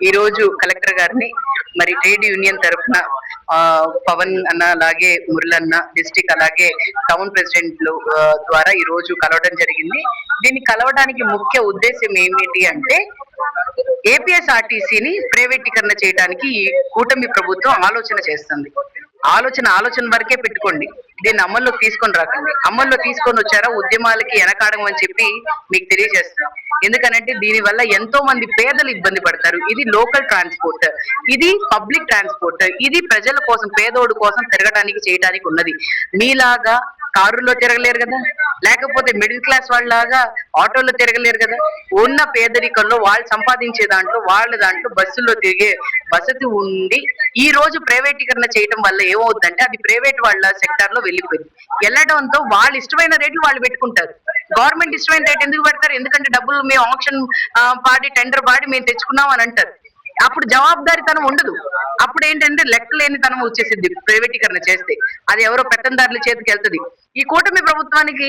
ఈ రోజు కలెక్టర్ గారిని మరి ట్రేడ్ యూనియన్ తరఫున పవన్ అన్న అలాగే మురళన్న డిస్ట్రిక్ట్ అలాగే టౌన్ ప్రెసిడెంట్లు ద్వారా ఈ రోజు కలవడం జరిగింది. దీన్ని కలవడానికి ముఖ్య ఉద్దేశం ఏమిటి అంటే ఏపీఎస్ఆర్టీసీని ప్రైవేటీకరణ చేయడానికి ఈ కూటమి ప్రభుత్వం ఆలోచన చేస్తుంది. ఆలోచన వరకే పెట్టుకోండి, దీన్ని అమల్లో తీసుకొని రాకండి. అమల్లో తీసుకొని వచ్చారా ఉద్యమాలకి వెనకాడం అని చెప్పి మీకు తెలియజేస్తున్నాం. ఎందుకనంటే దీని వల్ల ఎంతో మంది పేదలు ఇబ్బంది పడతారు. ఇది లోకల్ ట్రాన్స్పోర్ట్, ఇది పబ్లిక్ ట్రాన్స్పోర్ట్, ఇది ప్రజల కోసం పేదోడు కోసం తిరగడానికి చేయడానికి ఉన్నది. మీలాగా కారుల్లో తిరగలేరు కదా, లేకపోతే మిడిల్ క్లాస్ వాళ్ళలాగా ఆటోల్లో తిరగలేరు కదా. ఉన్న పేదరికంలో వాళ్ళు సంపాదించే దాంట్లో బస్సుల్లో తిరిగే వసతి ఉండి ఈ రోజు ప్రైవేటీకరణ చేయడం వల్ల ఏమవుతుందంటే అది ప్రైవేట్ వాళ్ళ సెక్టార్ లో వెళ్ళిపోయింది. వెళ్ళడంతో వాళ్ళు ఇష్టమైన రేట్లు వాళ్ళు పెట్టుకుంటారు. గవర్నమెంట్ ఇష్టమైన రేట్ ఎందుకు పెడతారు? ఎందుకంటే డబ్బులు మేము ఆప్షన్ పాడి టెండర్ పాడి మేము తెచ్చుకున్నాం అని అంటారు. అప్పుడు జవాబుదారీతనం ఉండదు. అప్పుడు ఏంటంటే లెక్కలేనితనం వచ్చేసింది ప్రైవేటీకరణ చేస్తే. అది ఎవరో పెత్తందారుల చేతికి వెళ్తుంది. ఈ కూటమి ప్రభుత్వానికి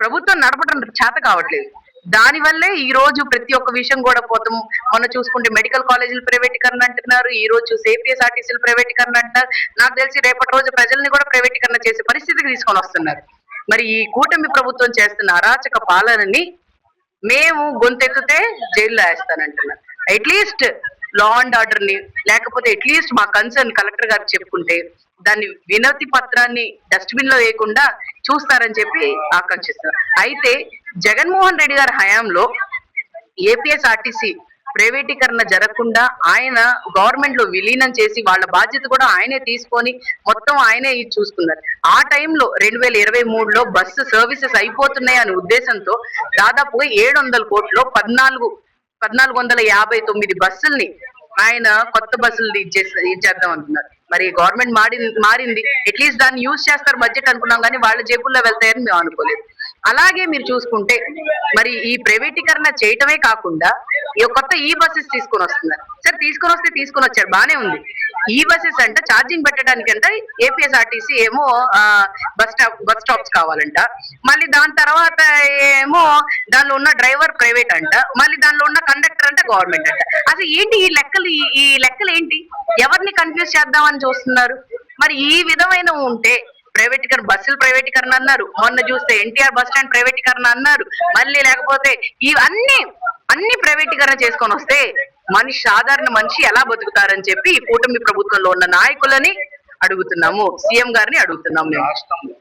ప్రభుత్వం నడపడం చేత కావట్లేదు. దానివల్లే ఈ రోజు ప్రతి ఒక్క విషయం కూడా పోతాం. మొన్న చూసుకుంటే మెడికల్ కాలేజీలు ప్రైవేటీకరణ అంటున్నారు, ఈ రోజు ఏపీఎస్ఆర్టీసీలు ప్రైవేటీకరణ అంటారు. నాకు తెలిసి రేపటి రోజు ప్రజల్ని కూడా ప్రైవేటీకరణ చేసే పరిస్థితికి తీసుకొని వస్తున్నారు. మరి ఈ కూటమి ప్రభుత్వం చేస్తున్న అరాచక పాలనని మేము గొంతెత్తితే జైల్లో వేస్తానంటున్నారు. అట్లీస్ట్ లా అండ్ ఆర్డర్ ని లేకపోతే అట్లీస్ట్ మా కన్సర్న్ కలెక్టర్ గారికి చెప్పుకుంటే దాన్ని వినతి పత్రాన్ని డస్ట్బిన్ లో వేయకుండా చూస్తారని చెప్పి ఆకాంక్షిస్తున్నారు. అయితే జగన్మోహన్ రెడ్డి గారి హయాంలో ఏపీఎస్ఆర్టీసీ ప్రైవేటీకరణ జరగకుండా ఆయన గవర్నమెంట్ లో విలీనం చేసి వాళ్ళ బాధ్యత కూడా ఆయనే తీసుకొని మొత్తం ఆయనే చూసుకున్నారు. ఆ టైంలో 2023లో బస్సు సర్వీసెస్ అయిపోతున్నాయి అనే ఉద్దేశంతో దాదాపుగా 700 కోట్లు 1459 బస్సుల్ని ఆయన కొత్త బస్సులు ఇచ్చేద్దాం అంటున్నారు. మరి గవర్నమెంట్ మారింది, అట్లీస్ట్ దాన్ని యూజ్ చేస్తారు బడ్జెట్ అనుకున్నాం, కానీ వాళ్ళ జేబుల్లో వెళ్తాయని మేము అనుకోలేదు. అలాగే మీరు చూసుకుంటే మరి ఈ ప్రైవేటీకరణ చేయటమే కాకుండా కొత్త ఈ బస్సెస్ తీసుకొని వస్తున్నారు. సరే తీసుకొని వచ్చారు, బానే ఉంది. ఈ బస్సెస్ అంటే ఛార్జింగ్ పెట్టడానికి అంటే ఏపీఎస్ఆర్టీసీ ఏమో బస్ స్టాప్స్ కావాలంట, మళ్ళీ దాని తర్వాత ఏమో దానిలో ఉన్న డ్రైవర్ ప్రైవేట్ అంట, మళ్ళీ దానిలో ఉన్న కండక్టర్ అంటే గవర్నమెంట్ అంట. అసలు ఏంటి ఈ లెక్కలు ఏంటి? ఎవరిని కన్ఫ్యూజ్ చేద్దామని చూస్తున్నారు? మరి ఈ విధమైన ఉంటే బస్సులు ప్రైవేటీకరణ అన్నారు, మొన్న చూస్తే ఎన్టీఆర్ బస్ స్టాండ్ ప్రైవేటీకరణ అన్నారు, మళ్ళీ లేకపోతే అన్ని ప్రైవేటీకరణ చేసుకొని వస్తే సాధారణ మనిషి ఎలా బతుకుతారని చెప్పి ఈ కూటమి ప్రభుత్వంలో ఉన్న నాయకులని అడుగుతున్నాము, సీఎం గారిని అడుగుతున్నాము మేము.